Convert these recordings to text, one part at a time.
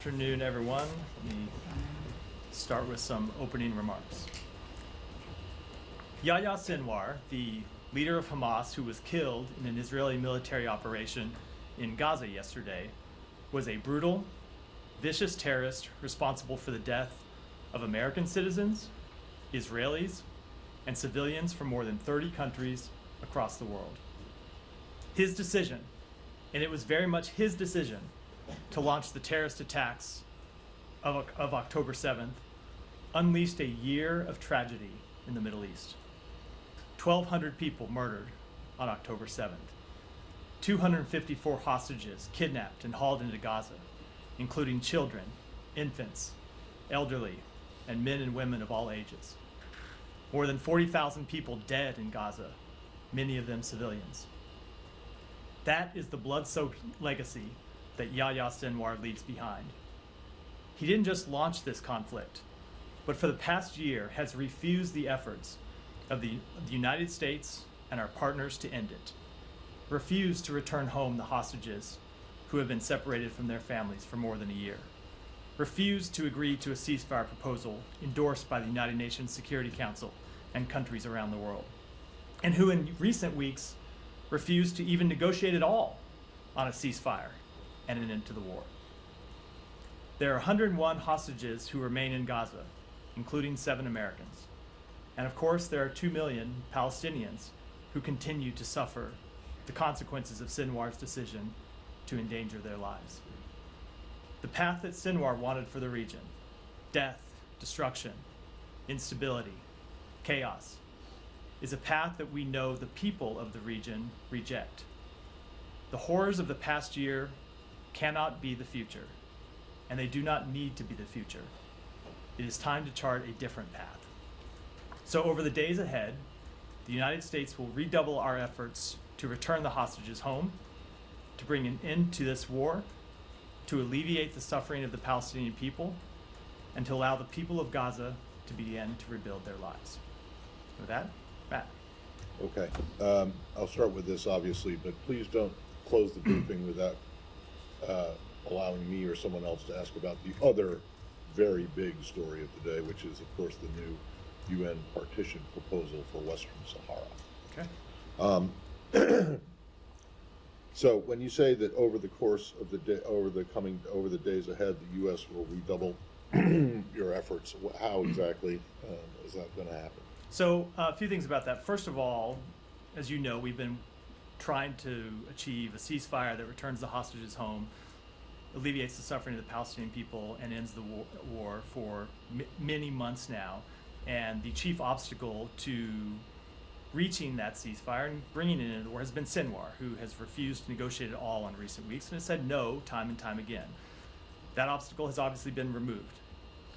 Good afternoon, everyone. Let me start with some opening remarks. Yahya Sinwar, the leader of Hamas who was killed in an Israeli military operation in Gaza yesterday, was a brutal, vicious terrorist responsible for the death of American citizens, Israelis, and civilians from more than 30 countries across the world. His decision, and it was very much his decision, to launch the terrorist attacks of October 7th, unleashed a year of tragedy in the Middle East. 1,200 people murdered on October 7th. 254 hostages kidnapped and hauled into Gaza, including children, infants, elderly, and men and women of all ages. More than 40,000 people dead in Gaza, many of them civilians. That is the blood-soaked legacy that Yahya Sinwar leaves behind. He didn't just launch this conflict, but for the past year has refused the efforts of the United States and our partners to end it, refused to return home the hostages who have been separated from their families for more than a year, refused to agree to a ceasefire proposal endorsed by the United Nations Security Council and countries around the world, and who in recent weeks refused to even negotiate at all on a ceasefire and an end to the war. There are 101 hostages who remain in Gaza, including 7 Americans. And of course, there are 2 million Palestinians who continue to suffer the consequences of Sinwar's decision to endanger their lives. The path that Sinwar wanted for the region, death, destruction, instability, chaos, is a path that we know the people of the region reject. The horrors of the past year cannot be the future, and they do not need to be the future. It is time to chart a different path. So over the days ahead, the United States will redouble our efforts to return the hostages home, to bring an end to this war, to alleviate the suffering of the Palestinian people, and to allow the people of Gaza to begin to rebuild their lives. With that, Matt. Okay, I'll start with this obviously, but please don't close the briefing without allowing me or someone else to ask about the other very big story of the day, which is, of course, the new UN partition proposal for Western Sahara. Okay. So when you say that over the course of the day, over the days ahead, the U.S. will redouble your efforts, how exactly is that going to happen? So a few things about that. First of all, as you know, we've been trying to achieve a ceasefire that returns the hostages home, alleviates the suffering of the Palestinian people, and ends the war for many months now. And the chief obstacle to reaching that ceasefire and bringing it into the war has been Sinwar, who has refused to negotiate at all in recent weeks and has said no time and time again. That obstacle has obviously been removed.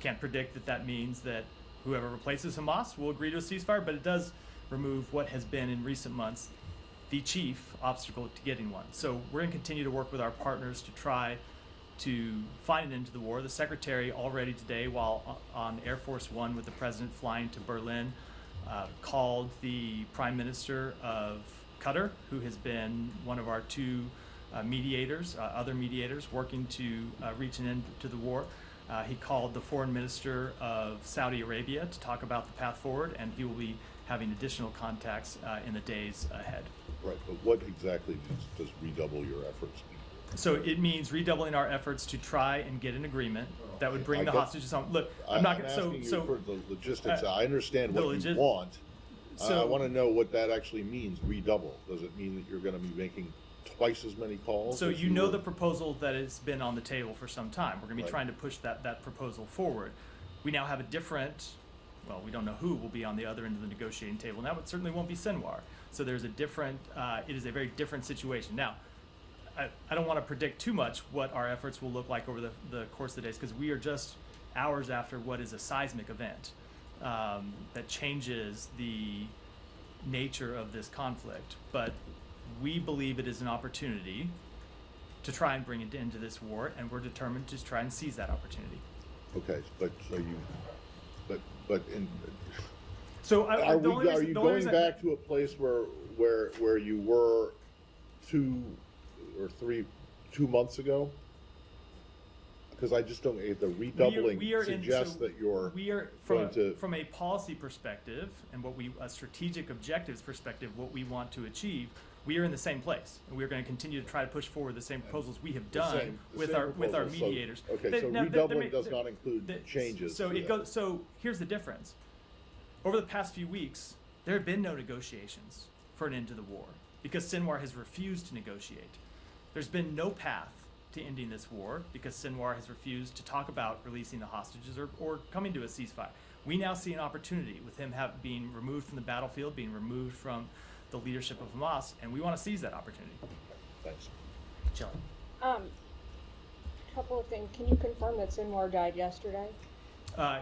Can't predict that that means that whoever replaces Hamas will agree to a ceasefire, but it does remove what has been in recent months the chief obstacle to getting one. So we're going to continue to work with our partners to try to find an end to the war. The secretary already today, while on Air Force One with the president flying to Berlin, called the Prime Minister of Qatar, who has been one of our 2 mediators, other mediators working to reach an end to the war. He called the Foreign Minister of Saudi Arabia to talk about the path forward, and he will be having additional contacts in the days ahead. Right, but what exactly does redouble your efforts mean? So it means redoubling our efforts to try and get an agreement that would bring the hostages home. Look, I'm not going to. So for the logistics. I understand what you want. So I want to know what that actually means. Redouble. Does it mean that you're going to be making twice as many calls? So you know the proposal that has been on the table for some time. We're going to be trying to push that proposal forward. We now have a different. Well, we don't know who will be on the other end of the negotiating table now, but certainly won't be Sinwar. So there's a different. It is a very different situation now. I don't want to predict too much what our efforts will look like over the course of the days, because we are just hours after what is a seismic event that changes the nature of this conflict. But we believe it is an opportunity to try and bring an end to this war, and we're determined to try and seize that opportunity. Okay, So are you going back to a place where you were 2 or 2 months ago? because I just don't, the redoubling we suggests that you're from a policy perspective and a strategic objectives perspective, what we want to achieve, we are in the same place, and we're going to continue to try to push forward the same proposals we have done with our mediators. So, okay, so redoubling does not include changes. So here's the difference. Over the past few weeks, there have been no negotiations for an end to the war because Sinwar has refused to negotiate. There's been no path to ending this war because Sinwar has refused to talk about releasing the hostages or coming to a ceasefire. We now see an opportunity with him being removed from the battlefield, being removed from the leadership of Hamas, and we want to seize that opportunity. Thanks. Chilling. Couple of things. Can you confirm that Sinwar died yesterday?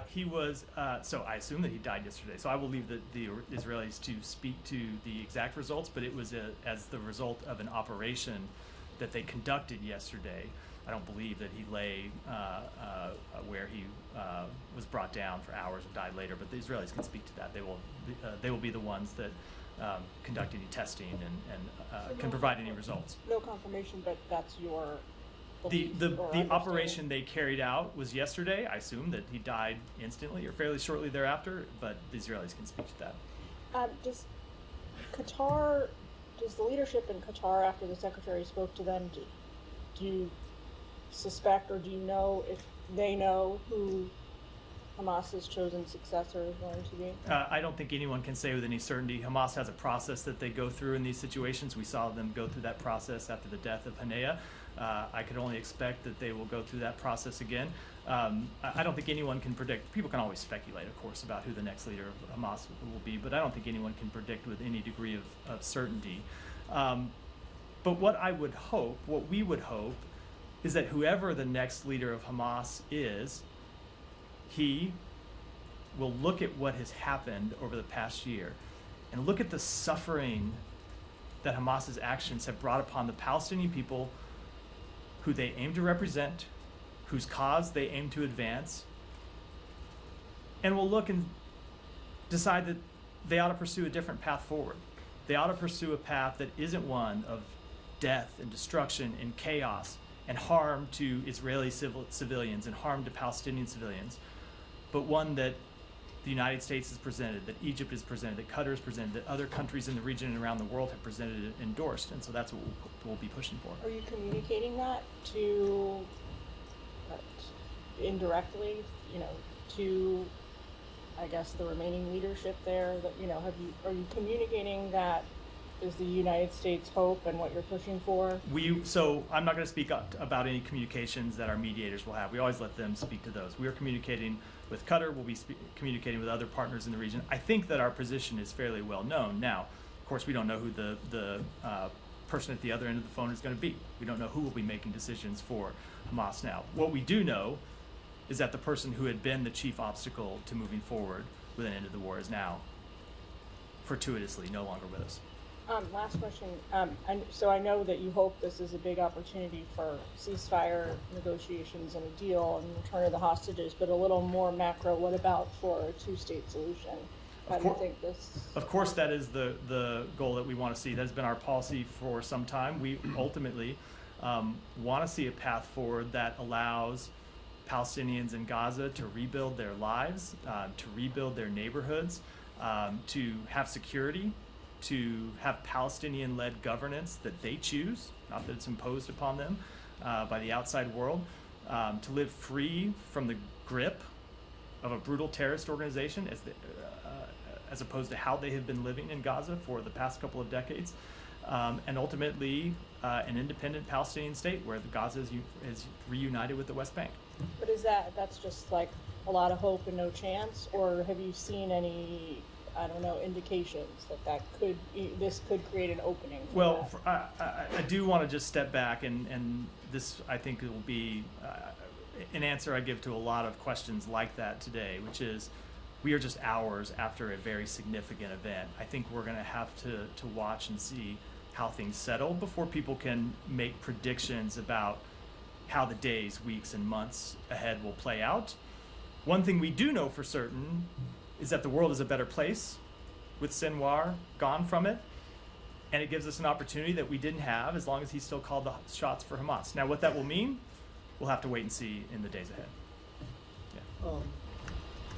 He was, so I assume that he died yesterday. So I will leave the Israelis to speak to the exact results, but it was as the result of an operation that they conducted yesterday. I don't believe that he lay where he was brought down for hours and died later, but the Israelis can speak to that. They will be the ones that conduct any testing and can provide any results. No confirmation, but that's your the operation they carried out was yesterday. I assume that he died instantly or fairly shortly thereafter, but the Israelis can speak to that. Does the leadership in Qatar, after the secretary spoke to them, do you suspect or do you know if they know who Hamas's chosen successor is going to be? I don't think anyone can say with any certainty. Hamas has a process that they go through in these situations. We saw them go through that process after the death of Haniyeh. I could only expect that they will go through that process again. I don't think anyone can predict. People can always speculate, of course, about who the next leader of Hamas will be, but I don't think anyone can predict with any degree of certainty. But what we would hope, is that whoever the next leader of Hamas is, he will look at what has happened over the past year and look at the suffering that Hamas's actions have brought upon the Palestinian people who they aim to represent, whose cause they aim to advance, and will look and decide that they ought to pursue a different path forward. They ought to pursue a path that isn't one of death and destruction and chaos and harm to Israeli civilians and harm to Palestinian civilians, but one that the United States has presented, that Egypt has presented, that Qatar has presented, that other countries in the region and around the world have presented and endorsed, and so that's what we'll be pushing for. Are you communicating that to, indirectly, to, I guess, the remaining leadership there? That are you communicating that is the United States hope and what you're pushing for? So I'm not going to speak about any communications that our mediators will have. We always let them speak to those. We are communicating with Qatar. We'll be communicating with other partners in the region. I think that our position is fairly well known. Now, of course, we don't know who the person at the other end of the phone is going to be. We don't know who will be making decisions for Hamas now. What we do know is that the person who had been the chief obstacle to moving forward with an end to the war is now fortuitously no longer with us. Last question. So I know that you hope this is a big opportunity for ceasefire negotiations and a deal and return of the hostages, but a little more macro, what about for a two-state solution? How do you think this? Of course, that is the goal that we want to see. That has been our policy for some time. We ultimately want to see a path forward that allows Palestinians in Gaza to rebuild their lives, to rebuild their neighborhoods, to have security, to have Palestinian-led governance that they choose, not that it's imposed upon them by the outside world, to live free from the grip of a brutal terrorist organization as opposed to how they have been living in Gaza for the past couple of decades, and ultimately an independent Palestinian state where Gaza is reunited with the West Bank. But that's just like a lot of hope and no chance, or have you seen any indications that this could create an opening? Well, I do want to just step back, and this, I think, will be an answer I give to a lot of questions like that today, which is we are just hours after a very significant event. I think we're going to have to watch and see how things settle before people can make predictions about how the days, weeks, and months ahead will play out. One thing we do know for certain is that the world is a better place with Sinwar gone from it, and it gives us an opportunity that we didn't have as long as he still called the shots for Hamas. Now, what that will mean, we'll have to wait and see in the days ahead. Yeah.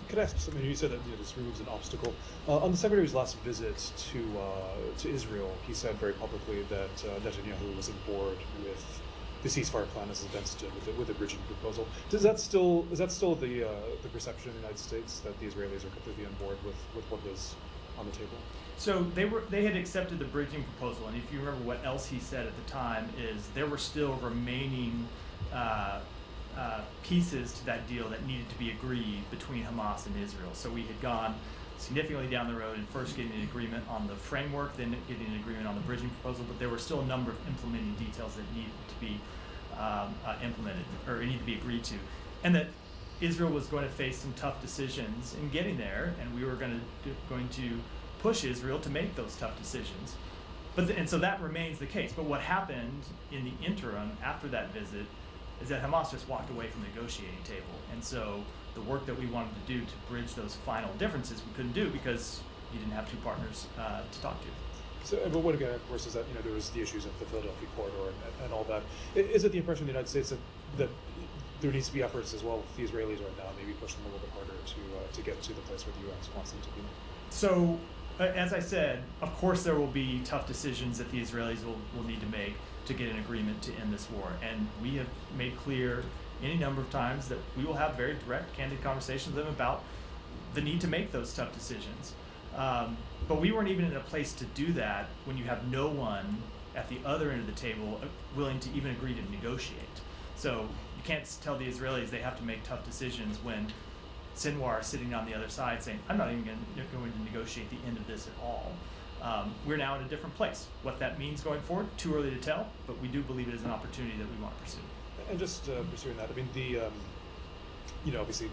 Could I ask something? You said that this removes an obstacle. On the Secretary's last visit to Israel, he said very publicly that Netanyahu was on board with the ceasefire plan as against with a bridging proposal. Is that still the perception in the United States, that the Israelis are completely on board with what was on the table? So they had accepted the bridging proposal, and if you remember what else he said at the time is there were still remaining pieces to that deal that needed to be agreed between Hamas and Israel. So we had gone significantly down the road in first getting an agreement on the framework, then getting an agreement on the bridging proposal, but there were still a number of implementing details that needed to be implemented or needed to be agreed to, and that Israel was going to face some tough decisions in getting there, and we were going to push Israel to make those tough decisions. And so that remains the case. But what happened in the interim after that visit is that Hamas just walked away from the negotiating table. And so the work that we wanted to do to bridge those final differences we couldn't do because you didn't have two partners to talk to. So, but what again, of course, is that there was the issues of the Philadelphia corridor and all that. Is it the impression in the United States that there needs to be efforts as well with the Israelis right now, maybe push them a little bit harder to get to the place where the U.S. wants them to be? So, as I said, of course there will be tough decisions that the Israelis will need to make to get an agreement to end this war. And we have made clear any number of times that we will have very direct, candid conversations with them about the need to make those tough decisions. But we weren't even in a place to do that when you have no one at the other end of the table willing to even agree to negotiate. So you can't tell the Israelis they have to make tough decisions when Sinwar is sitting on the other side saying, I'm not even going to negotiate the end of this at all. We're now in a different place. What that means going forward, too early to tell, but we do believe it is an opportunity that we want to pursue. And just pursuing that, I mean, obviously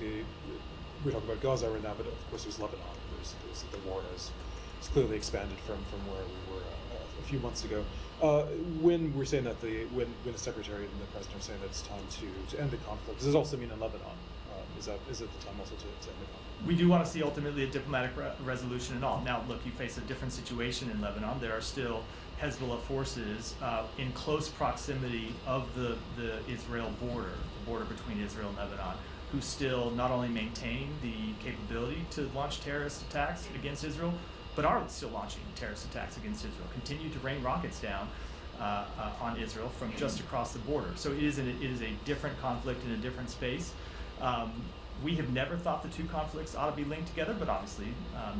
we're talking about Gaza right now, but of course there's Lebanon. There's the war has clearly expanded from where we were a few months ago. When we're saying that when the Secretary and the President are saying that it's time to end the conflict, does it also mean in Lebanon? Is it the time also to end the conflict? We do want to see ultimately a diplomatic resolution and all. Now, look, you face a different situation in Lebanon. There are still Hezbollah forces in close proximity of the Israel border, the border between Israel and Lebanon, who still not only maintain the capability to launch terrorist attacks against Israel, but are still launching terrorist attacks against Israel, continue to rain rockets down on Israel from just across the border. So it is a different conflict in a different space. We have never thought the two conflicts ought to be linked together, but obviously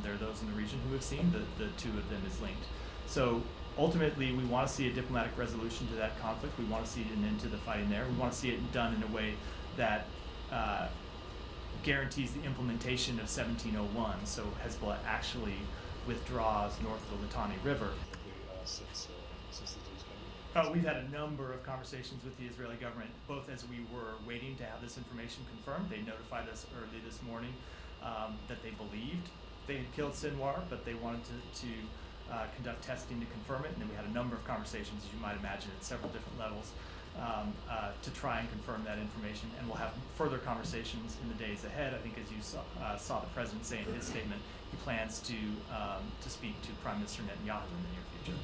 there are those in the region who have seen the two of them as linked. So ultimately, we want to see a diplomatic resolution to that conflict. We want to see an end to the fighting there. We want to see it done in a way that guarantees the implementation of 1701, so Hezbollah actually withdraws north of the Litani River. Since the days ago? We've had a number of conversations with the Israeli government, both as we were waiting to have this information confirmed. They notified us early this morning that they believed they had killed Sinwar, but they wanted to conduct testing to confirm it. And then we had a number of conversations, as you might imagine, at several different levels to try and confirm that information. And we'll have further conversations in the days ahead. I think as you saw the president say in his statement, he plans to speak to Prime Minister Netanyahu in the near future.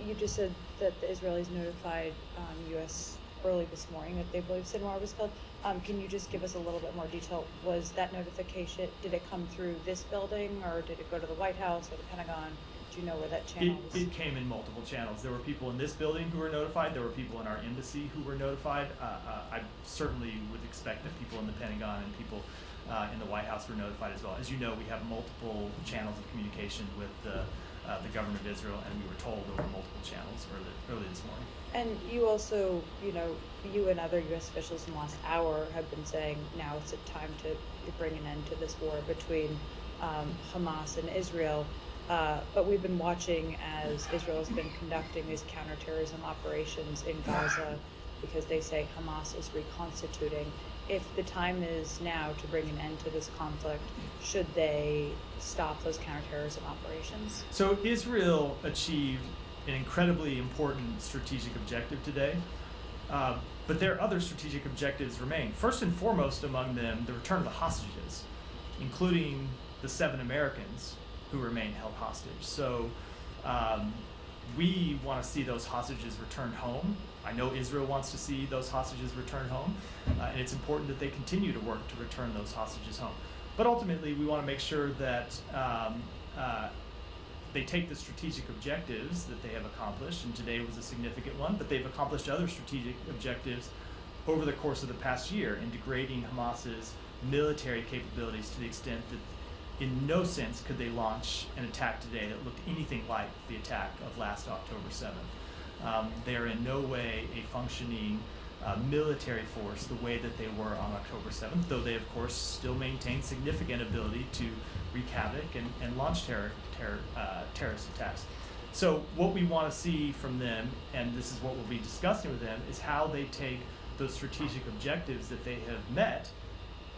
You just said that the Israelis notified U.S. early this morning that they believe Sinwar was killed. Can you just give us a little bit more detail? Was that notification, did it come through this building, or did it go to the White House or the Pentagon? Do you know where that channel was? It came in multiple channels. There were people in this building who were notified. There were people in our embassy who were notified. I certainly would expect that people in the Pentagon and people in the White House were notified as well. As you know, we have multiple channels of communication with the government of Israel, and we were told over multiple channels early this morning. And you also, you and other U.S. officials in the last hour have been saying now it's a time to bring an end to this war between Hamas and Israel. But we've been watching as Israel has been conducting these counterterrorism operations in Gaza because they say Hamas is reconstituting. If the time is now to bring an end to this conflict, should they stop those counterterrorism operations? So Israel achieved an incredibly important strategic objective today, but their other strategic objectives remain. First and foremost among them, the return of the hostages, including the 7 Americans who remain held hostage. So we want to see those hostages returned home I know Israel wants to see those hostages returned home, and it's important that they continue to work to return those hostages home. But ultimately, we want to make sure that they take the strategic objectives that they have accomplished, and today was a significant one, but they've accomplished other strategic objectives over the course of the past year in degrading Hamas's military capabilities to the extent that in no sense could they launch an attack today that looked anything like the attack of last October 7th. They are in no way a functioning military force the way that they were on October 7th, though they of course still maintain significant ability to wreak havoc and launch terrorist attacks. So what we want to see from them, and this is what we'll be discussing with them, is how they take those strategic objectives that they have met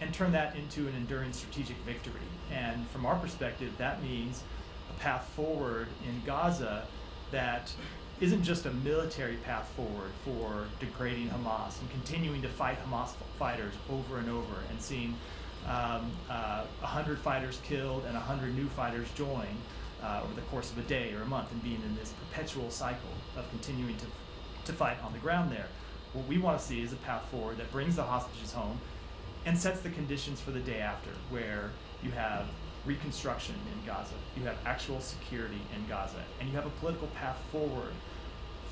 and turn that into an enduring strategic victory. And from our perspective, that means a path forward in Gaza that isn't just a military path forward for degrading Hamas and continuing to fight Hamas fighters over and over and seeing 100 fighters killed and 100 new fighters join over the course of a day or a month and being in this perpetual cycle of continuing to fight on the ground there. What we want to see is a path forward that brings the hostages home and sets the conditions for the day after, where you have reconstruction in Gaza, you have actual security in Gaza, and you have a political path forward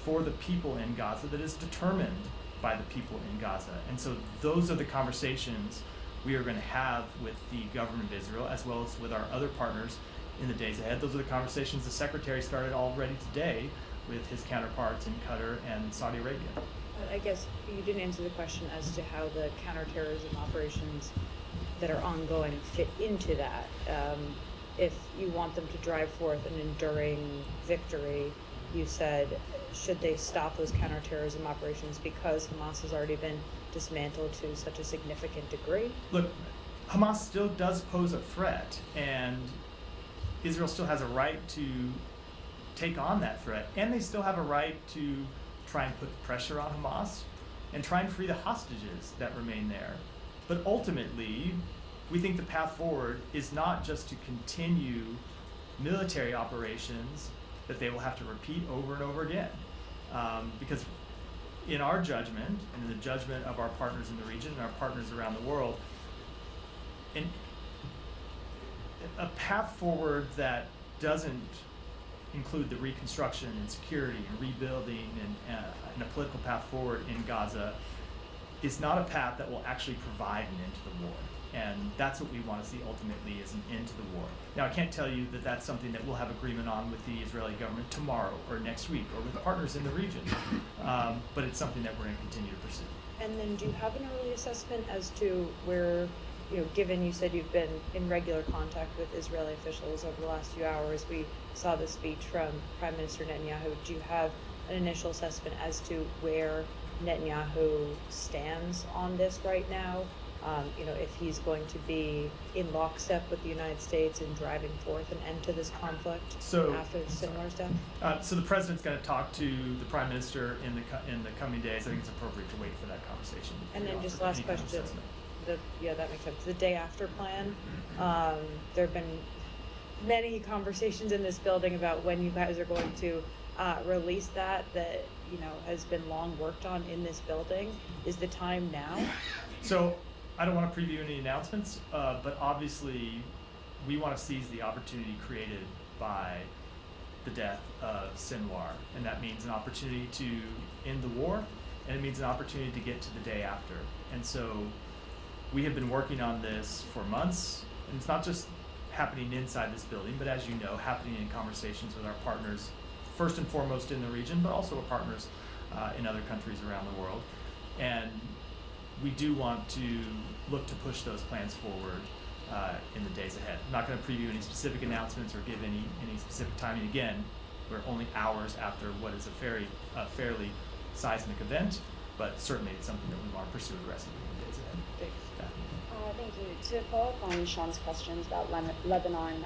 for the people in Gaza that is determined by the people in Gaza. And so those are the conversations we are going to have with the government of Israel, as well as with our other partners in the days ahead. Those are the conversations the Secretary started already today with his counterparts in Qatar and Saudi Arabia. I guess you didn't answer the question as to how the counterterrorism operations that are ongoing fit into that. If you want them to drive forth an enduring victory, you said, should they stop those counterterrorism operations because Hamas has already been dismantled to such a significant degree? Look, Hamas still does pose a threat, and Israel still has a right to take on that threat, and they still have a right to try and put pressure on Hamas and try and free the hostages that remain there. But ultimately, we think the path forward is not just to continue military operations that they will have to repeat over and over again. Because in our judgment, and in the judgment of our partners in the region and our partners around the world, a path forward that doesn't include the reconstruction and security and rebuilding and a political path forward in Gaza is not a path that will actually provide an end to the war. And that's what we want to see ultimately, is an end to the war. Now, I can't tell you that that's something that we'll have agreement on with the Israeli government tomorrow or next week or with partners in the region, but it's something that we're going to continue to pursue. And then do you have an early assessment as to where, given you said you've been in regular contact with Israeli officials over the last few hours, we saw the speech from Prime Minister Netanyahu. Do you have an initial assessment as to where Netanyahu stands on this right now? If he's going to be in lockstep with the United States in driving forth an end to this conflict after Sinwar's death? So the president's going to talk to the prime minister in the coming days. I think it's appropriate to wait for that conversation. And then just last question. That makes sense. The day after plan. There have been many conversations in this building about when you guys are going to release that has been long worked on in this building. Is the time now? So I don't want to preview any announcements, but obviously we want to seize the opportunity created by the death of Sinwar, and that means an opportunity to end the war, and it means an opportunity to get to the day after. And so we have been working on this for months, and it's not just happening inside this building, but as you know, happening in conversations with our partners, first and foremost in the region, but also with partners in other countries around the world. And we do want to look to push those plans forward in the days ahead. I'm not going to preview any specific announcements or give any specific timing. Again, we're only hours after what is a fairly seismic event, but certainly it's something that we want to pursue aggressively in the days ahead. Thanks. Thank you. To follow up on Sean's questions about Lebanon,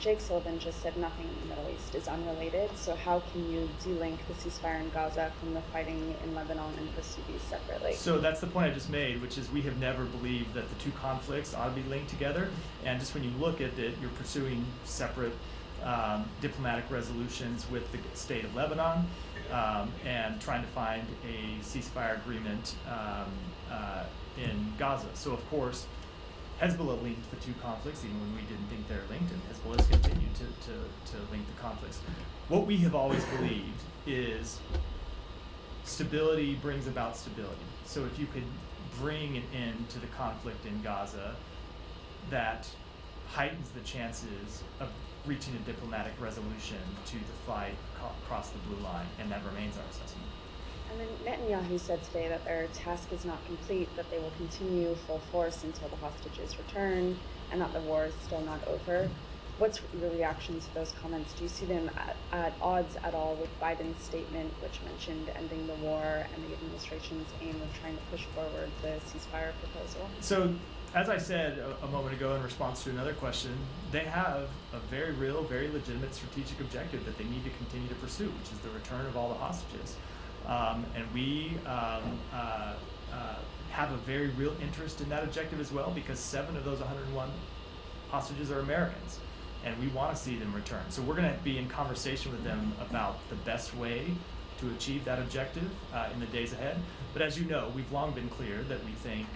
Jake Sullivan just said nothing in the Middle East is unrelated. So how can you delink the ceasefire in Gaza from the fighting in Lebanon and pursue these separately? So that's the point I just made, which is we have never believed that the two conflicts ought to be linked together. And just when you look at it, you're pursuing separate diplomatic resolutions with the state of Lebanon. and trying to find a ceasefire agreement in Gaza. So of course, Hezbollah linked the two conflicts, even when we didn't think they're linked, and Hezbollah's continued to link the conflicts. What we have always believed is stability brings about stability. So if you could bring an end to the conflict in Gaza, that heightens the chances of reaching a diplomatic resolution to the fight across the blue line, and that remains our assessment. And then Netanyahu said today that their task is not complete, that they will continue full force until the hostages return, and that the war is still not over. What's your reaction to those comments? Do you see them at odds at all with Biden's statement, which mentioned ending the war, and the administration's aim of trying to push forward the ceasefire proposal? So, as I said a moment ago in response to another question, they have a very real, very legitimate strategic objective that they need to continue to pursue, which is the return of all the hostages. And we have a very real interest in that objective as well, because 7 of those 101 hostages are Americans, and we want to see them return. So we're going to be in conversation with them about the best way to achieve that objective in the days ahead. But as you know, we've long been clear that we think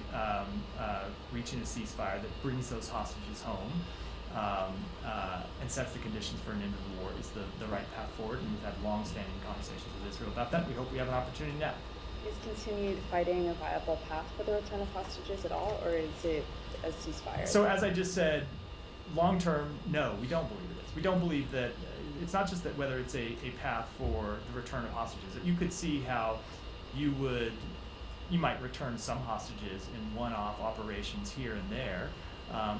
reaching a ceasefire that brings those hostages home and sets the conditions for an end of the war is the right path forward, and we've had long-standing conversations with Israel about that. We hope we have an opportunity now. Is continued fighting a viable path for the return of hostages at all, or is it a ceasefire? So as I just said, long-term, no, we don't believe it is. We don't believe that, it's not just that whether it's a path for the return of hostages. You could see how you might return some hostages in one-off operations here and there,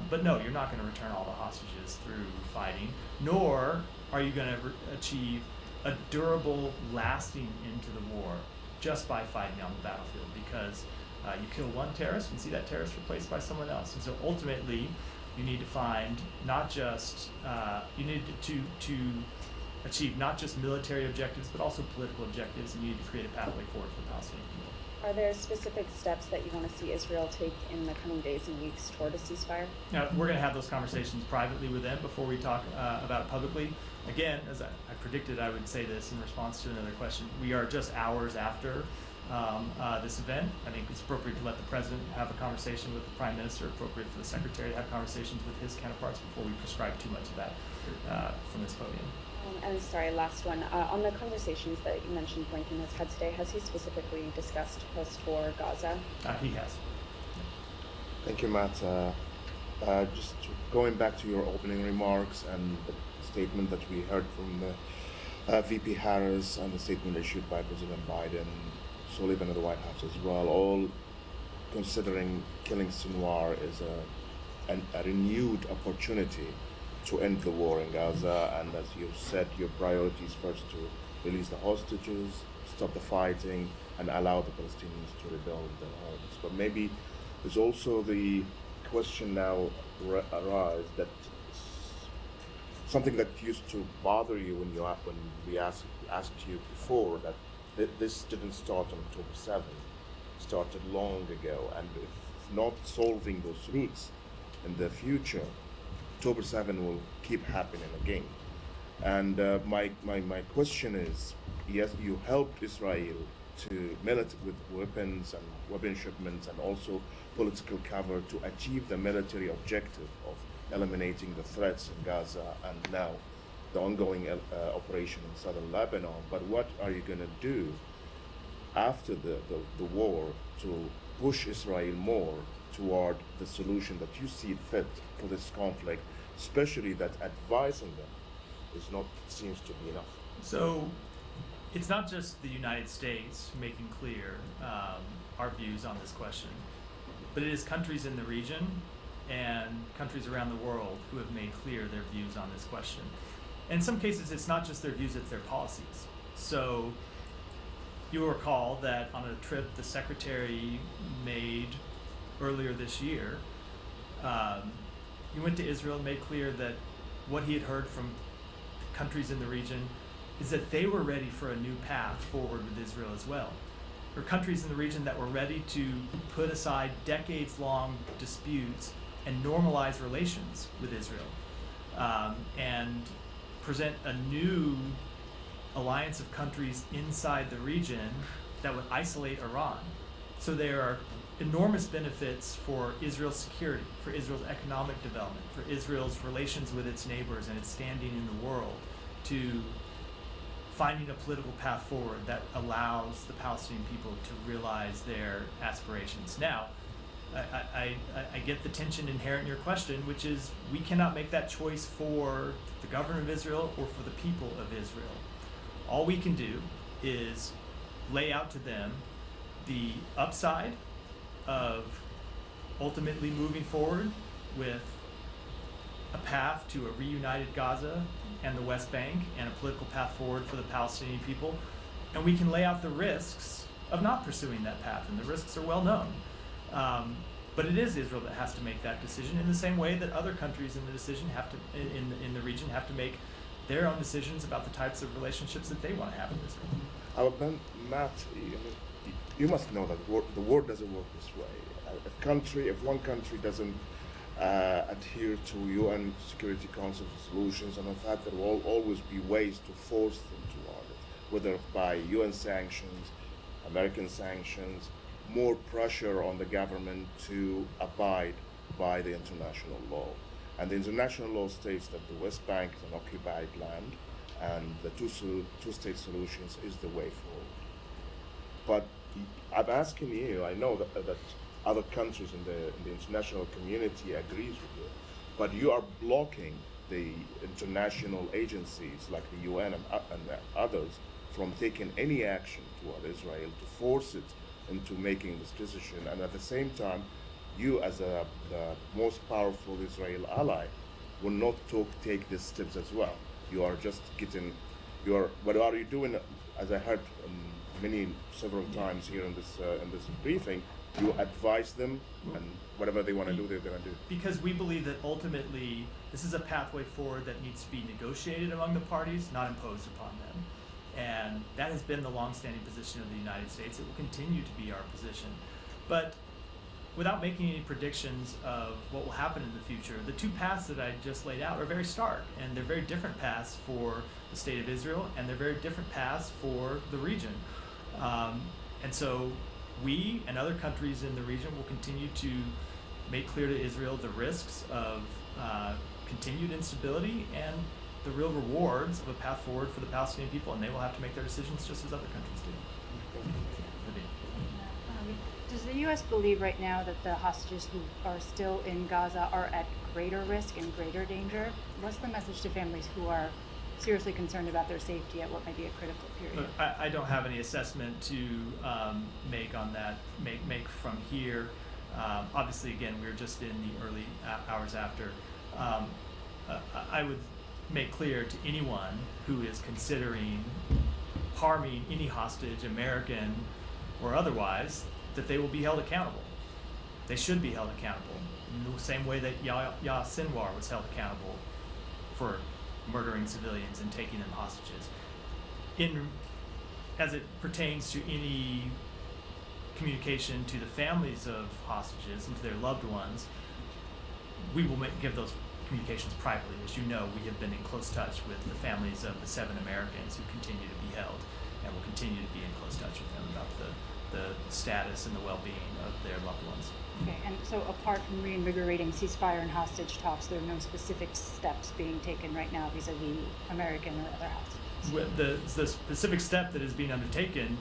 but no, you're not going to return all the hostages through fighting, nor are you going to achieve a durable, lasting end to the war just by fighting on the battlefield, because you kill one terrorist and see that terrorist replaced by someone else. And so ultimately, you need to find not just, you need to achieve not just military objectives, but also political objectives, and you need to create a pathway forward for the Palestinian people. Are there specific steps that you want to see Israel take in the coming days and weeks toward a ceasefire? Now, we're going to have those conversations privately with them before we talk about it publicly. Again, as I predicted, I would say this in response to another question. We are just hours after this event. I think it's appropriate to let the president have a conversation with the prime minister, appropriate for the secretary to have conversations with his counterparts before we prescribe too much of that from this podium. And sorry, last one. On the conversations that you mentioned Blinken has had today, has he specifically discussed post-war Gaza? He has. Thank you, Matt. Just going back to your opening remarks and the statement that we heard from the VP Harris and the statement issued by President Biden, Sullivan at the White House as well, all considering killing Sinwar is a renewed opportunity to end the war in Gaza, and as you said, your priority is first to release the hostages, stop the fighting, and allow the Palestinians to rebuild their homes. But maybe there's also the question now arise that something that used to bother you when we asked you before, that this didn't start on October 7th, started long ago, and if not solving those roots in the future, October 7 will keep happening again. And my question is, yes, you helped Israel to with weapons and weapon shipments and also political cover to achieve the military objective of eliminating the threats in Gaza and now the ongoing operation in southern Lebanon. But what are you going to do after the war to push Israel more toward the solution that you see fit for this conflict, especially that advising them seems to be enough? So it's not just the United States making clear our views on this question, but it is countries in the region and countries around the world who have made clear their views on this question. In some cases, it's not just their views, it's their policies. So you'll recall that on a trip the Secretary made earlier this year, he went to Israel and made clear that what he had heard from countries in the region is that they were ready for a new path forward with Israel as well. There were countries in the region that were ready to put aside decades-long disputes and normalize relations with Israel, and present a new alliance of countries inside the region that would isolate Iran. So there are enormous benefits for Israel's security, for Israel's economic development, for Israel's relations with its neighbors and its standing in the world, to finding a political path forward that allows the Palestinian people to realize their aspirations. Now, I get the tension inherent in your question, which is we cannot make that choice for the government of Israel or for the people of Israel. All we can do is lay out to them the upside of ultimately moving forward with a path to a reunited Gaza and the West Bank and a political path forward for the Palestinian people. And we can lay out the risks of not pursuing that path, and the risks are well known. But it is Israel that has to make that decision in the same way that other countries in the decision have to, in the region, have to make their own decisions about the types of relationships that they want to have with Israel. Then, Matt, you must know that the world doesn't work this way. If one country doesn't adhere to UN Security Council resolutions, and in fact there will always be ways to force them toward it, whether by UN sanctions, American sanctions, more pressure on the government to abide by the international law. And the international law states that the West Bank is an occupied land, and the two-state solutions is the way forward. But I'm asking you, I know that other countries in the international community agrees with you, but you are blocking the international agencies like the UN and others from taking any action toward Israel to force it into making this decision. And at the same time, you as the most powerful Israel ally will not take these steps as well. You are just what are you doing? As I heard several times here in this briefing, you advise them, and whatever they want to do, they're going to do. Because we believe that ultimately this is a pathway forward that needs to be negotiated among the parties, not imposed upon them. And that has been the longstanding position of the United States. It will continue to be our position. But without making any predictions of what will happen in the future, the two paths that I just laid out are very stark, and they're very different paths for the state of Israel, and they're very different paths for the region. And so we and other countries in the region will continue to make clear to Israel the risks of continued instability and the real rewards of a path forward for the Palestinian people, and they will have to make their decisions just as other countries do. Does the U.S. believe right now that the hostages who are still in Gaza are at greater risk and greater danger? What's the message to families who are seriously concerned about their safety at what might be a critical period? I don't have any assessment to make on that, make from here. Obviously, again, we're just in the early hours after. I would make clear to anyone who is considering harming any hostage, American or otherwise, that they will be held accountable. They should be held accountable in the same way that Yahya Sinwar was held accountable for murdering civilians and taking them hostages. As it pertains to any communication to the families of hostages and to their loved ones, we will give those communications privately. As you know, we have been in close touch with the families of the 7 Americans who continue to be held, and will continue to be in close touch with them about the status and the well-being of their loved ones. Okay, and so apart from reinvigorating ceasefire and hostage talks, there are no specific steps being taken right now vis-a-vis American or other hostages? The specific step that is being undertaken,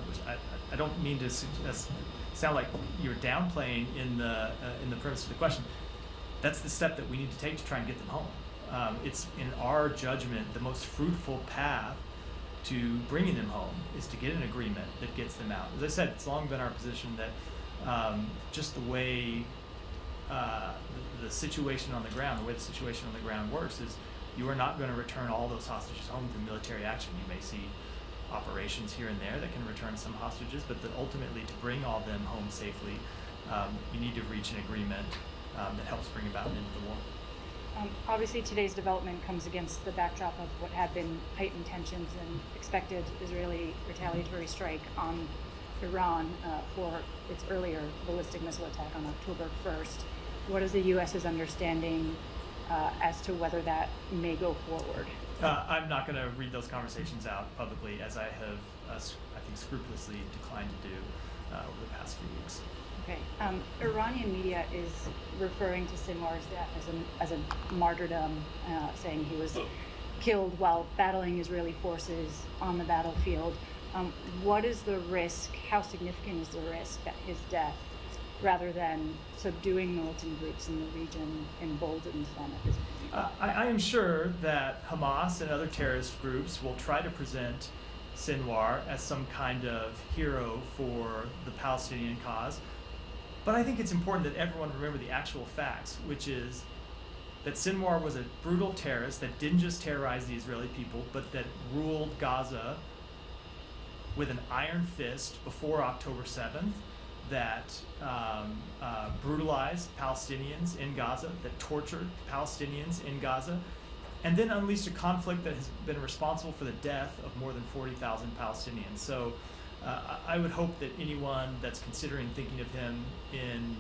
which I don't mean to sound like you're downplaying in the premise of the question, that's the step that we need to take to try and get them home. It's, in our judgment, the most fruitful path to bringing them home is to get an agreement that gets them out. As I said, it's long been our position that just the way the situation on the ground, works is you are not going to return all those hostages home through military action. You may see operations here and there that can return some hostages, but that ultimately to bring all of them home safely, you need to reach an agreement that helps bring about an end to the war. Obviously, today's development comes against the backdrop of what had been heightened tensions and expected Israeli retaliatory strike on Iran for its earlier ballistic missile attack on October 1st. What is the U.S.'s understanding as to whether that may go forward? I'm not going to read those conversations out publicly, as I have, I think, scrupulously declined to do over the past few weeks. Okay. Iranian media is referring to Sinwar's death as a martyrdom, saying he was killed while battling Israeli forces on the battlefield. What is the risk? How significant is the risk that his death, rather than subduing militant groups in the region, emboldens them at this point? I am sure that Hamas and other terrorist groups will try to present Sinwar as some kind of hero for the Palestinian cause. But I think it's important that everyone remember the actual facts, which is that Sinwar was a brutal terrorist that didn't just terrorize the Israeli people, but that ruled Gaza with an iron fist before October 7th, that brutalized Palestinians in Gaza, that tortured Palestinians in Gaza, and then unleashed a conflict that has been responsible for the death of more than 40,000 Palestinians. So I would hope that anyone that's considering thinking of him in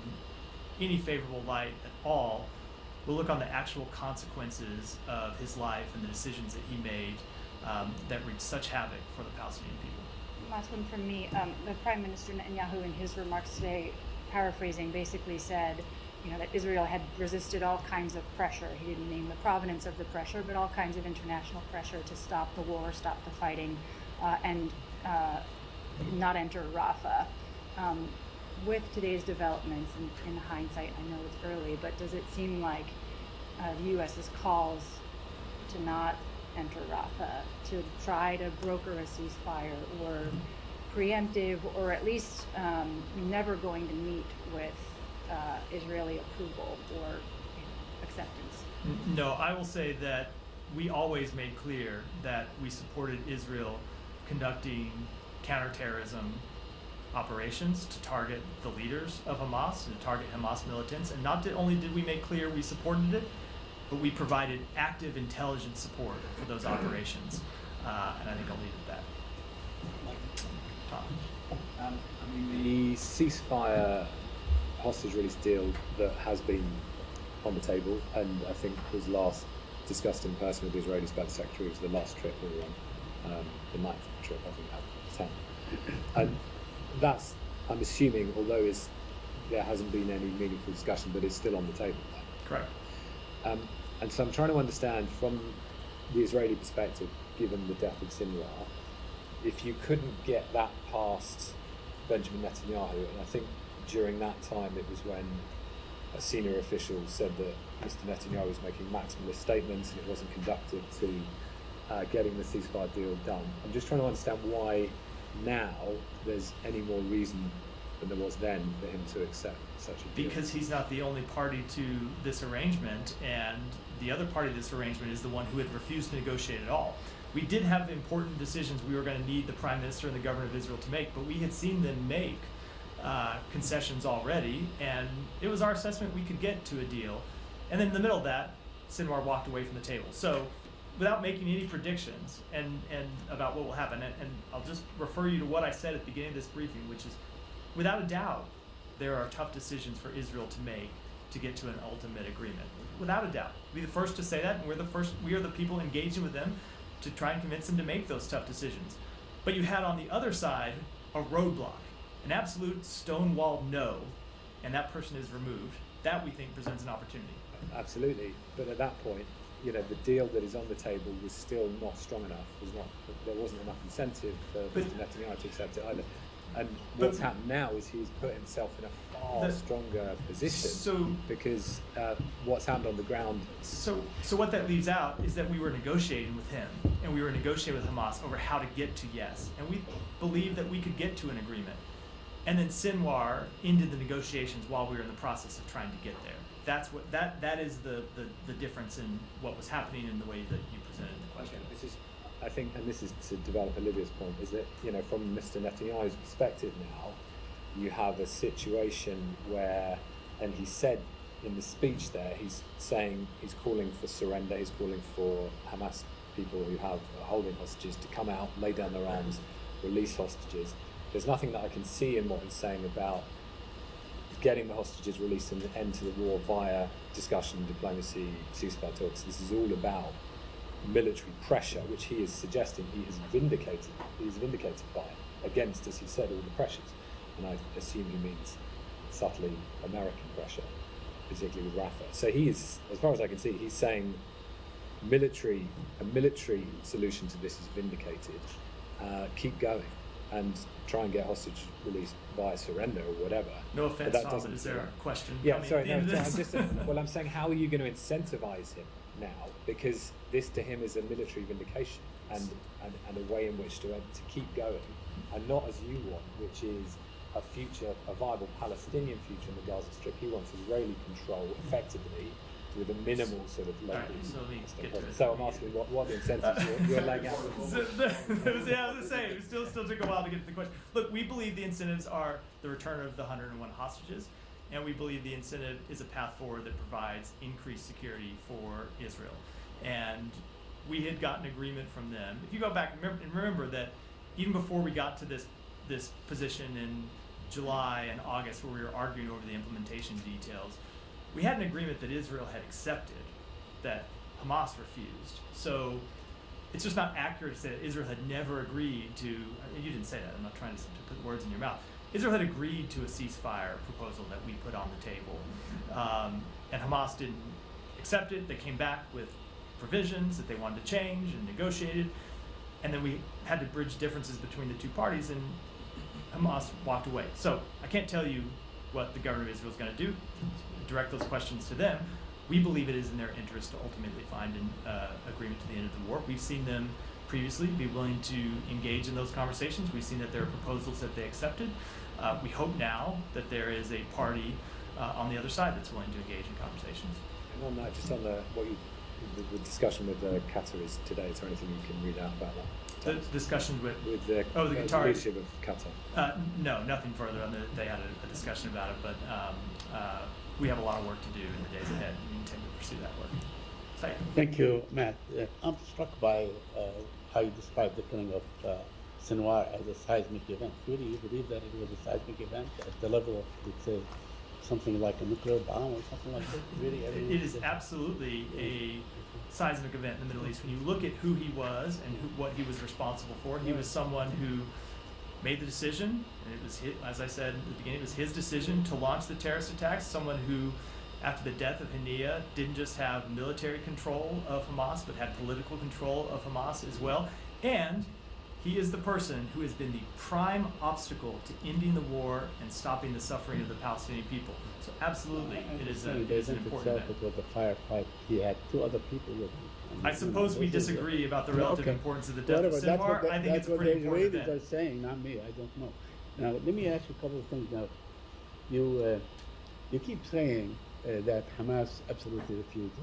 any favorable light at all will look on the actual consequences of his life and the decisions that he made that wreaked such havoc for the Palestinian people. Last one from me. The Prime Minister Netanyahu, in his remarks today, paraphrasing, basically said, that Israel had resisted all kinds of pressure. He didn't name the provenance of the pressure, but all kinds of international pressure to stop the war, stop the fighting, and not enter Rafah. With today's developments, in hindsight, I know it's early, but does it seem like the U.S.'s calls to not enter Rafah, to try to broker a ceasefire, or preemptive, or at least never going to meet with Israeli approval or acceptance? No, I will say that we always made clear that we supported Israel conducting counterterrorism operations to target the leaders of Hamas and to target Hamas militants. And not only did we make clear we supported it, but we provided active intelligence support for those operations. And I think I'll leave it at that. Tom. The ceasefire hostage release deal that has been on the table, and I think was last discussed in person with the Israelis by the Secretary, was the last trip we were on, the 9th trip, I think, out of 10. And that's, I'm assuming, although there hasn't been any meaningful discussion, but it's still on the table. Correct. And so I'm trying to understand from the Israeli perspective, given the death of Sinwar, if you couldn't get that past Benjamin Netanyahu, and I think during that time it was when a senior official said that Mr. Netanyahu was making maximalist statements and it wasn't conducive to getting the ceasefire deal done. I'm just trying to understand why now there's any more reason than there was then for him to accept such a deal. Because he's not the only party to this arrangement, and the other party to this arrangement is the one who had refused to negotiate at all. We did have important decisions we were going to need the Prime Minister and the Governor of Israel to make, but we had seen them make concessions already, and it was our assessment we could get to a deal. And then in the middle of that, Sinwar walked away from the table. So without making any predictions and about what will happen, and I'll just refer you to what I said at the beginning of this briefing, which is, without a doubt, there are tough decisions for Israel to make to get to an ultimate agreement. Without a doubt. We'll be the first to say that, and we are the people engaging with them to try and convince them to make those tough decisions. But you had on the other side a roadblock, an absolute stone-walled no, and that person is removed. That, we think, presents an opportunity. Absolutely, but at that point, the deal that is on the table was still not strong enough. There wasn't enough incentive for Mr. Netanyahu to accept it either. And what's happened now is he's put himself in a far stronger position because what's happened on the ground. So what that leaves out is that we were negotiating with him, and we were negotiating with Hamas over how to get to yes, and we believed that we could get to an agreement. And then Sinwar ended the negotiations while we were in the process of trying to get there. That's what that is the difference in what was happening in the way that you presented the question. Okay, this is, I think, and this is to develop Olivia's point, is that from Mr. Netanyahu's perspective now, you have a situation where, and he said in the speech there, he's saying he's calling for surrender, he's calling for Hamas people who have holding hostages to come out, lay down their arms, release hostages. There's nothing that I can see in what he's saying about getting the hostages released and an end to the war via discussion, diplomacy, ceasefire talks. This is all about military pressure, which he is suggesting he's vindicated by, against, as he said, all the pressures. And I assume he means subtly American pressure, particularly with Rafah. So he is, as far as I can see, he's saying a military solution to this is vindicated. Keep going and try and get hostage released via surrender or whatever. No offense, But that Tom, doesn't- is there a question? Yeah, coming sorry. at the No, end of I'm this? just well, I'm saying, how are you going to incentivize him now? Because this to him is a military vindication and a way in which to keep going, and not as you want, which is a viable Palestinian future in the Gaza Strip. He wants Israeli control effectively, with a minimal sort of local. All right, so let me get to it. So I'm asking what the incentives you're laying out. Yeah, I was saying, it still took a while to get to the question. Look, we believe the incentives are the return of the 101 hostages, and we believe the incentive is a path forward that provides increased security for Israel. And we had gotten agreement from them. If you go back and remember that even before we got to this position in July and August, where we were arguing over the implementation details, we had an agreement that Israel had accepted, that Hamas refused. So it's just not accurate to say that Israel had never agreed to, you didn't say that, I'm not trying to put words in your mouth. Israel had agreed to a ceasefire proposal that we put on the table. And Hamas didn't accept it. They came back with provisions that they wanted to change and negotiated. And then we had to bridge differences between the two parties, and Hamas walked away. So I can't tell you what the government of Israel is going to do. Direct those questions to them. We believe it is in their interest to ultimately find an agreement to the end of the war. We've seen them previously be willing to engage in those conversations. We've seen that there are proposals that they accepted. We hope now that there is a party on the other side that's willing to engage in conversations. And on that, just on the discussion with Qatar is today, is there anything you can read out about that? The discussions with the Qatari leadership of Qatar. No, nothing further. They had a discussion about it, but we have a lot of work to do in the days ahead. We intend to pursue that work. Thank you, Matt. I'm struck by how you described the killing of Sinwar as a seismic event. Really, you believe that it was a seismic event at the level of, let's say, something like a nuclear bomb or something like that? Really, it is absolutely a seismic event in the Middle East. When you look at who he was and what he was responsible for, he was someone who made the decision, and it was his, as I said at the beginning, it was his decision to launch the terrorist attacks. Someone who, after the death of Haniyeh, didn't just have military control of Hamas, but had political control of Hamas as well. And he is the person who has been the prime obstacle to ending the war and stopping the suffering of the Palestinian people. So absolutely, it is an important event. It was a firefight. He had two other people with him. I suppose we disagree about the relative importance of the death of Sinwar. I think it's a pretty important event. That's what the Israelis are saying, not me. I don't know. Now, let me ask you a couple of things. Now, you keep saying that Hamas absolutely refused.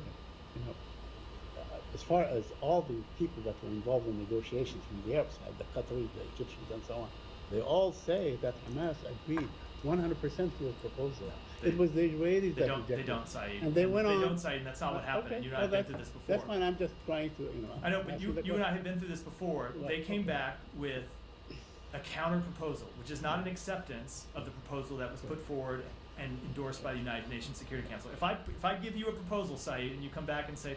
As far as all the people that were involved in negotiations from the Arab side, the Qataris, the Egyptians, and so on, they all say that Hamas agreed 100% to a proposal. It was the Israelis that rejected. They don't, Saeed. And they went on. They don't, Saeed, and that's not what happened. Okay. You and I have been through this before. That's fine. I'm just trying to, I know, but you and I have been through this before. Right. They came back with a counter proposal, which is not an acceptance of the proposal that was put forward and endorsed by the United Nations Security Council. If I give you a proposal, Saeed, and you come back and say,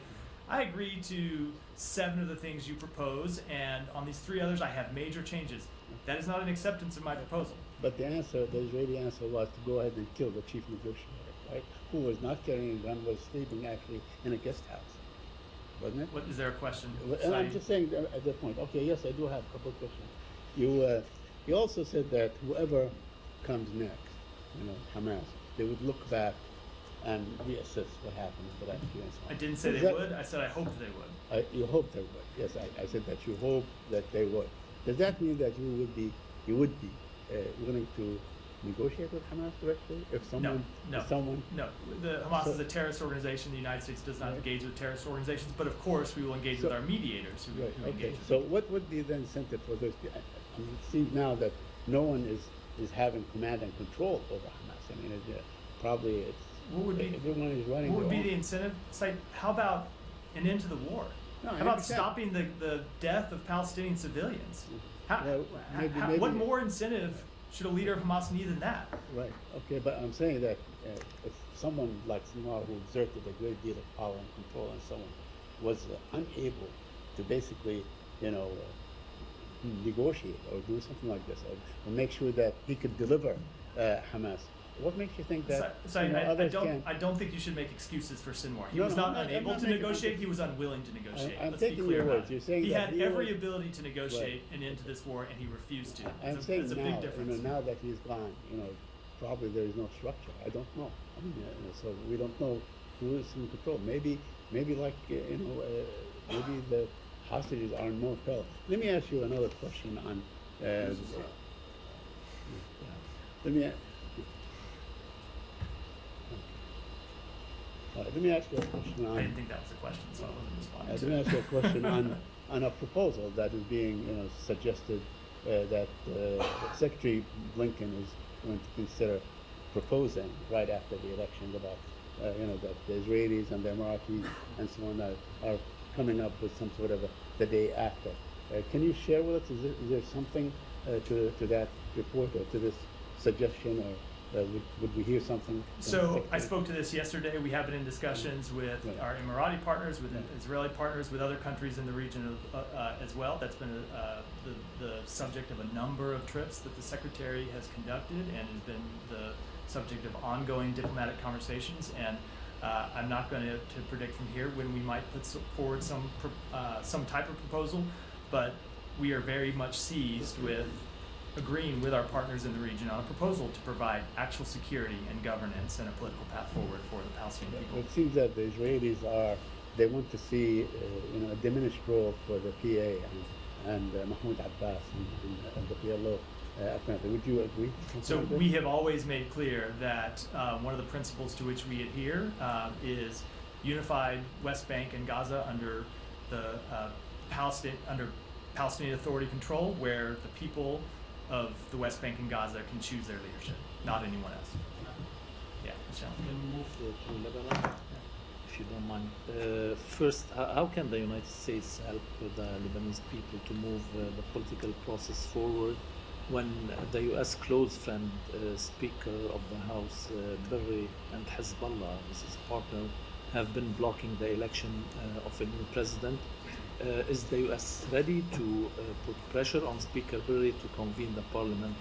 I agree to 7 of the things you propose, and on these 3 others I have major changes. That is not an acceptance of my proposal. But the Israeli answer was to go ahead and kill the chief negotiator, right? Who was not carrying a gun, was sleeping actually in a guest house, wasn't it? What is there a question? And I'm just saying at that point. Okay, yes, I do have a couple of questions. You also said that whoever comes next, Hamas, they would look back and reassess what happened with that and so on. I didn't say they would. I said I hoped they would. You hope they would. Yes, I said that you hope that they would. Does that mean that you would be willing to negotiate with Hamas directly if someone? No. The Hamas is a terrorist organization. The United States does not engage with terrorist organizations, but of course we will engage with our mediators who engage with So what would be the incentive for this? I mean, it seems now that no one is having command and control over Hamas. I mean, probably everyone is running. What would be the incentive? It's like, how about an end to the war? No, how about stopping the death of Palestinian civilians? What more incentive should a leader of Hamas need than that? Right. Okay, but I'm saying that if someone like Sinwar, who exerted a great deal of power and control and so on, was unable to basically, negotiate or do something like this, or make sure that he could deliver Hamas. What makes you think that others can't? I don't think you should make excuses for Sinwar. He No, was no, not I'm unable not to making- negotiate. He was unwilling to negotiate. I'm Let's be taking clear your about words. it. You're saying he that had he every was- ability to negotiate and into this war, and he refused to. I'm There's saying a now, big difference. now that he's gone, probably there is no structure. I don't know. I mean, so we don't know who is in control. Maybe like maybe the hostages are in more peril. Let me ask you another question on. Let me ask you a question on. I didn't think that was a question, so I wasn't responding Let to me it. ask you a question on a proposal that is being suggested that Secretary Blinken is going to consider proposing right after the election about that the Israelis and the Emiratis and so on are coming up with some sort of the day after. Can you share with us? Is there something to that report or to this suggestion, or would we hear something? So I spoke to this yesterday. We have been in discussions with our Emirati partners, with Israeli partners, with other countries in the region as well. That's been the subject of a number of trips that the Secretary has conducted and has been the subject of ongoing diplomatic conversations. And I'm not going to predict from here when we might put forward some type of proposal, but we are very much seized with agreeing with our partners in the region on a proposal to provide actual security and governance and a political path forward for the Palestinian people. It seems that the Israelis they want to see a diminished role for the PA and Mahmoud Abbas and the PLO. Would you agree? So we have always made clear that one of the principles to which we adhere is unified West Bank and Gaza under the Palestinian Authority control, where the people of the West Bank and Gaza can choose their leadership, not anyone else. Yeah, Michelle. Can we move to Lebanon, if you don't mind? First, how can the United States help the Lebanese people to move the political process forward when the U.S. close friend, Speaker of the House, Berry, and Hezbollah, his partner, have been blocking the election of a new president? Is the U.S. ready to put pressure on Speaker Berry to convene the parliament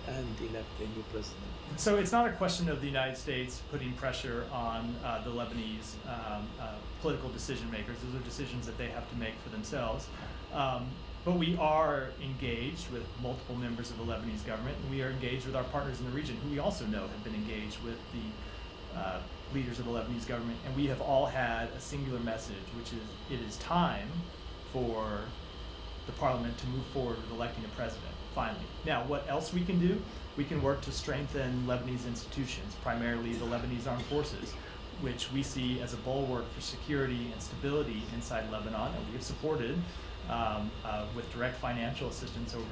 and elect a new president? So it's not a question of the United States putting pressure on the Lebanese political decision makers. Those are decisions that they have to make for themselves. But we are engaged with multiple members of the Lebanese government, and we are engaged with our partners in the region, who we also know have been engaged with the leaders of the Lebanese government, and we have all had a singular message, which is it is time for the parliament to move forward with electing a president, finally. Now, what else we can do? We can work to strengthen Lebanese institutions, primarily the Lebanese armed forces, which we see as a bulwark for security and stability inside Lebanon, and we have supported with direct financial assistance over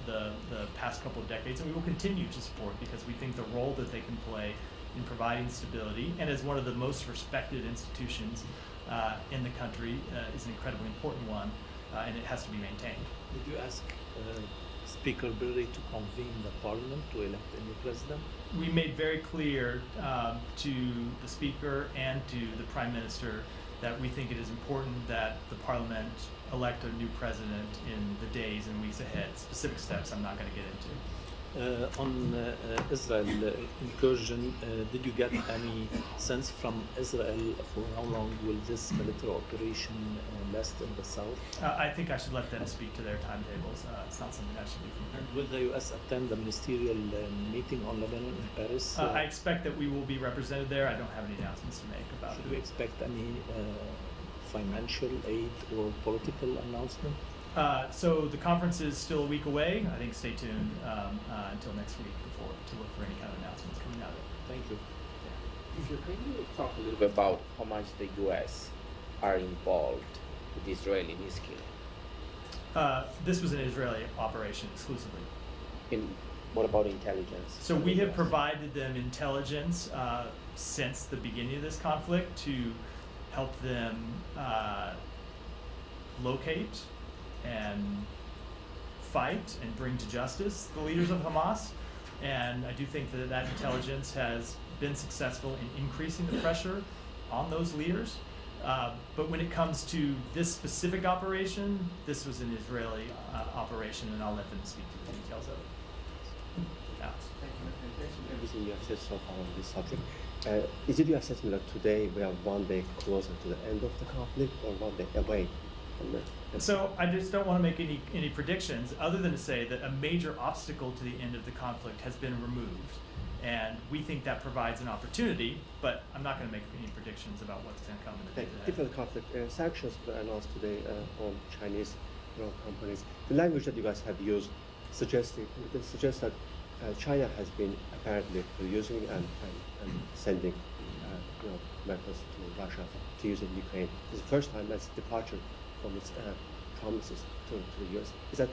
the past couple of decades, and we will continue to support because we think the role that they can play in providing stability, and as one of the most respected institutions in the country, is an incredibly important one, and it has to be maintained. Did you ask Speaker Berry to convene the parliament to elect a new president? We made very clear to the Speaker and to the Prime Minister that we think it is important that the parliament elect a new president in the days and weeks ahead. Specific steps I'm not going to get into. On Israel incursion, did you get any sense from Israel for how long will this military operation last in the south? I think I should let them speak to their timetables. It's not something I should do from here. And will the U.S. attend the ministerial meeting on Lebanon in Paris? I expect that we will be represented there. I don't have any announcements to make about Should it. we expect any financial aid or political announcement? So the conference is still a week away. I think stay tuned until next week to look for any kind of announcements coming out of it. Thank you. Can you talk a little bit about how much the U.S. are involved with the Israeli killing? This was an Israeli operation exclusively. What about intelligence? So we have provided them intelligence since the beginning of this conflict to help them locate and fight and bring to justice the leaders of Hamas. And I do think that that intelligence has been successful in increasing the pressure on those leaders. But when it comes to this specific operation, this was an Israeli operation, and I'll let them speak to the details of it. Alex. Thank you, and thanks for everything you have said so far on this subject. Is it your assessment that today we are one day closer to the end of the conflict, or one day away from the So I just don't want to make any predictions, other than to say that a major obstacle to the end of the conflict has been removed. And we think that provides an opportunity, but I'm not going to make any predictions about what's going to come in the day today. different conflict? Sanctions were announced today on Chinese companies. The language that you guys have used suggests that China has been apparently using and sending weapons to Russia to use in Ukraine. This is the first time that's departure from its promises to the U.S. Is that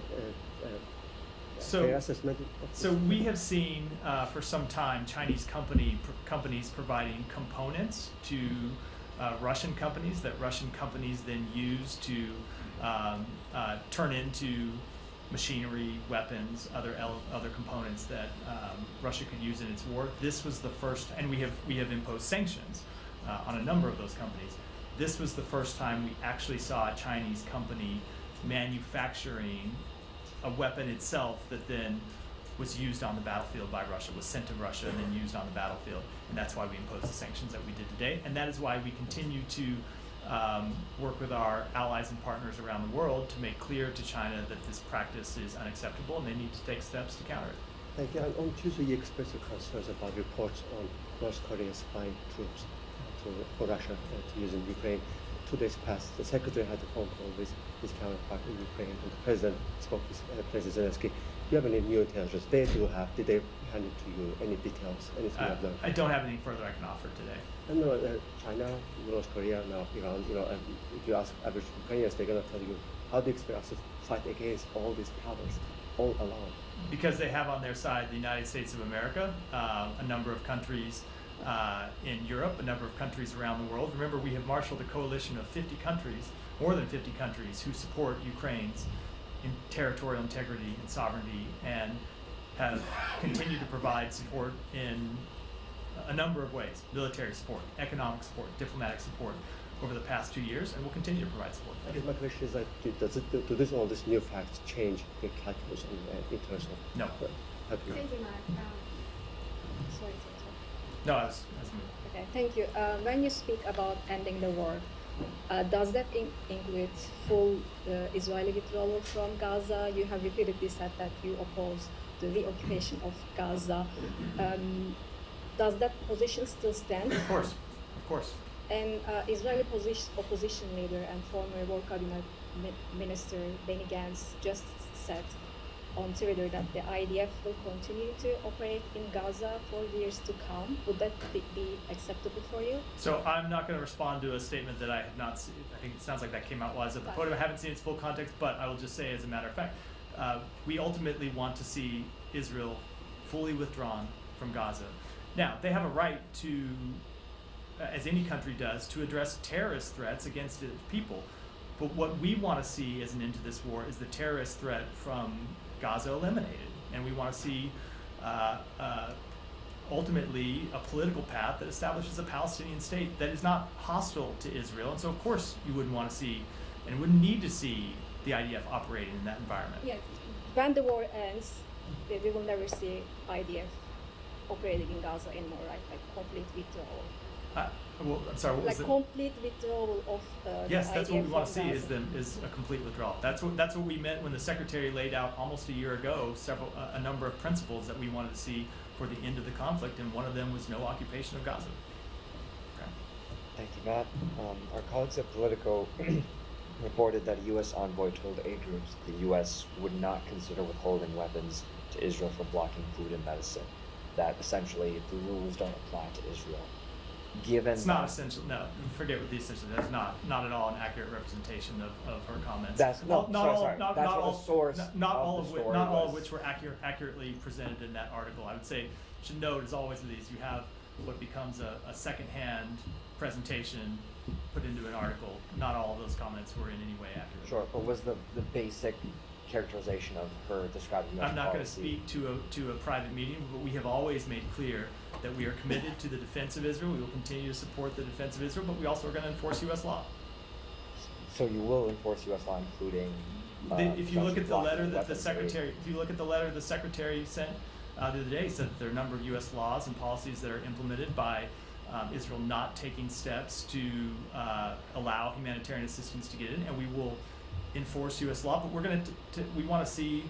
fair assessment? So we have seen for some time Chinese companies providing components to Russian companies that Russian companies then use to turn into machinery, weapons, other components that Russia could use in its war. This was the first, and we have imposed sanctions on a number of those companies. This was the first time we actually saw a Chinese company manufacturing a weapon itself that then was used on the battlefield by Russia, was sent to Russia and then used on the battlefield. And that's why we imposed the sanctions that we did today. And that is why we continue to work with our allies and partners around the world to make clear to China that this practice is unacceptable and they need to take steps to counter it. Thank you. And on Tuesday, you expressed your concerns about reports on North Korea supplying troops for Russia to use in Ukraine. 2 days passed. The secretary had a phone call with his counterpart in Ukraine, and the president spoke with President Zelensky. Do you have any new intelligence? Did they hand it to you? Any details? Anything you have learned? I don't have anything further I can offer today. And China, North Korea, now Iran. If you ask average Ukrainians, they're going to tell you, how do you expect us to fight against all these powers all alone? Because they have on their side the United States of America, a number of countries in Europe, a number of countries around the world. Remember, we have marshaled a coalition of 50 countries, more than 50 countries, who support Ukraine's territorial integrity and sovereignty, and have continued to provide support in a number of ways: military support, economic support, diplomatic support over the past 2 years, and will continue to provide support. I guess my question is that, do all these new facts change the calculus in terms of... No. Thank you, Mark. Sorry. No, I was moving. Okay, thank you. When you speak about ending the war, does that include full Israeli withdrawal from Gaza? You have repeatedly said that you oppose the reoccupation of Gaza. Does that position still stand? Of course. And Israeli opposition leader and former War Cabinet Minister Benny Gantz just said on Twitter that the IDF will continue to operate in Gaza for years to come. Would that be acceptable for you? So I'm not going to respond to a statement that I have not seen. I think it sounds like that came out while I was at the podium. I haven't seen its full context, but I will just say, as a matter of fact, we ultimately want to see Israel fully withdrawn from Gaza. Now, they have a right to, as any country does, to address terrorist threats against its people. But what we want to see as an end to this war is the terrorist threat from Gaza eliminated. And we want to see ultimately a political path that establishes a Palestinian state that is not hostile to Israel. And so, of course, you wouldn't want to see and wouldn't need to see the IDF operating in that environment. Yeah, when the war ends, we will never see IDF operating in Gaza anymore, right? Like complete withdrawal. Well, I'm sorry, what was like it? complete withdrawal of yes, the that's IDF what we want to from see Gaza. is a complete withdrawal. That's what we meant when the Secretary laid out almost a year ago a number of principles that we wanted to see for the end of the conflict, and one of them was no occupation of Gaza. Okay. Thank you, Matt. Our colleagues at Politico reported that a U.S. envoy told aid groups the U.S. would not consider withholding weapons to Israel for blocking food and medicine, that essentially the rules don't apply to Israel. Given it's not essential. No, forget what the essential. That's not at all an accurate representation of her comments. That's not all of which were accurately presented in that article. I would say, should note, as always with these, you have what becomes a second-hand presentation put into an article. Not all of those comments were in any way accurate. Sure, but was the basic characterization of her describing U.S. I'm not going to policy? speak to a private meeting, but we have always made clear that we are committed to the defense of Israel. We will continue to support the defense of Israel, but we also are going to enforce U.S. law. So you will enforce U.S. law, including. If you look at the letter that the secretary, sent the other day, he said that there are a number of U.S. laws and policies that are implemented by Israel not taking steps to allow humanitarian assistance to get in, and we will enforce U.S. law. But we're going we want to see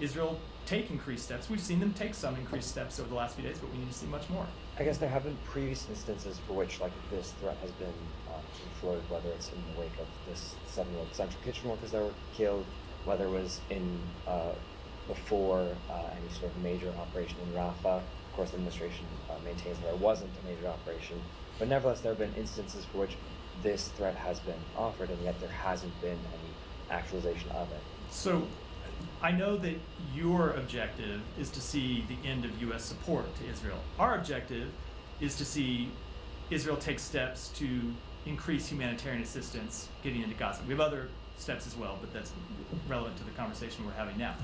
Israel take increased steps. We've seen them take some increased steps over the last few days, but we need to see much more. I guess there have been previous instances for which this threat has been floated, whether it's in the wake of this 7-year-old central kitchen workers that were killed, whether it was in before any sort of major operation in Rafah. Of course, the administration maintains that there wasn't a major operation, but nevertheless, there have been instances for which this threat has been offered, and yet there hasn't been any actualization of it. So, I know that your objective is to see the end of U.S. support to Israel. Our objective is to see Israel take steps to increase humanitarian assistance getting into Gaza. We have other steps as well, but that's relevant to the conversation we're having now.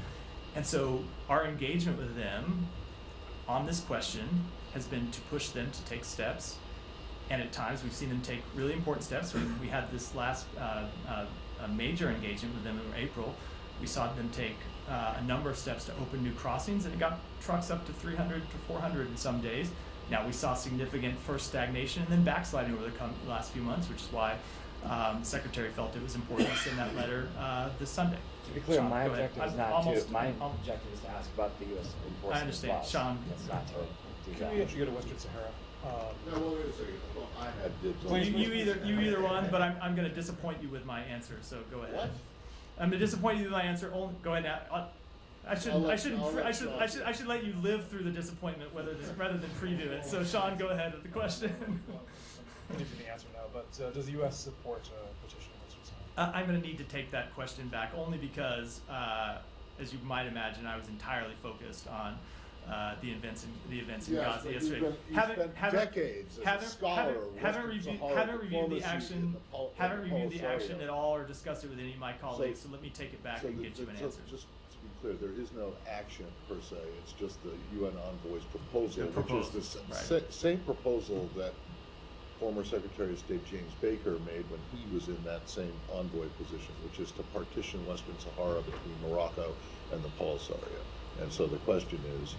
And so our engagement with them on this question has been to push them to take steps. And at times we've seen them take really important steps. We had this last a major engagement with them in April. We saw them take a number of steps to open new crossings, and it got trucks up to 300 to 400 in some days. Now we saw significant first stagnation and then backsliding over the last few months, which is why the Secretary felt it was important to send that letter this Sunday. To be clear, Sean, my objective is not almost, to. My objective is to ask about the U.S. enforcement. I understand, laws. Sean. It's not to do Can that. we actually go to Western Sahara? No, well, wait a second. Well, I had dibs on Well, this. you either one, but I'm going to disappoint you with my answer. So go ahead. What? I'm going to disappoint you with my answer. Go ahead now. I should let you live through the disappointment rather than preview it. So Sean, go ahead with the question. I'll give you the answer now, but does the U.S. support a petition in Western Sahara? I'm going to need to take that question back only because, as you might imagine, I was entirely focused on the events in Gaza yesterday. Decades as a scholar of haven't Western reviewed the Sahara action. diplomacy Haven't and the reviewed the Polisario. action at all or discussed it with any of my colleagues. So let me take it back and get you an answer. Just to be clear, there is no action per se. It's just the UN envoy's proposal, which is the same proposal that former Secretary of State James Baker made when he was in that same envoy position, which is to partition Western Sahara between Morocco and the Polisario. And so the question is,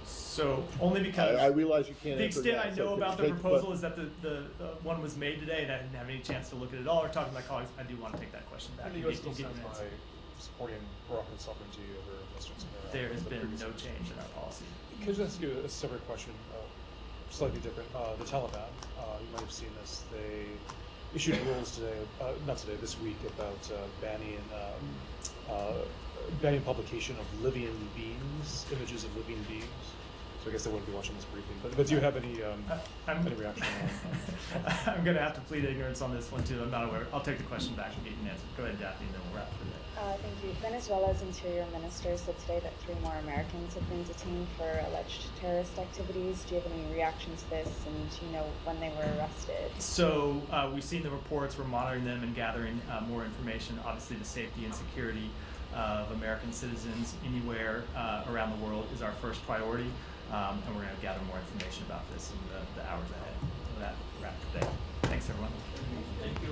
so only because I realize you can't. The answer extent that, I know so about the proposal is that the one was made today, and I didn't have any chance to look at it all or talk to my colleagues. I do want to take that question back. And the U.S. still stands by supporting Moroccan sovereignty over Western Sahara. There has been no change in our policy. Could I ask you a separate question, slightly different? The Taliban, you might have seen this. They issued rules today, this week, about banning publication of living beings, images of living beings. So I guess they wouldn't be watching this briefing. But do you have any reaction on that? I'm going to have to plead ignorance on this one too. I'm not aware. I'll take the question back and get you an answer. Go ahead, Daphne, and then we'll wrap for today. Thank you. Venezuela's interior minister said today that 3 more Americans have been detained for alleged terrorist activities. Do you have any reaction to this, and do you know when they were arrested? So we've seen the reports. We're monitoring them and gathering more information. Obviously, the safety and security of American citizens anywhere around the world is our first priority, and we're going to gather more information about this in the hours ahead. So that wraps today. Thanks, everyone. Thank you.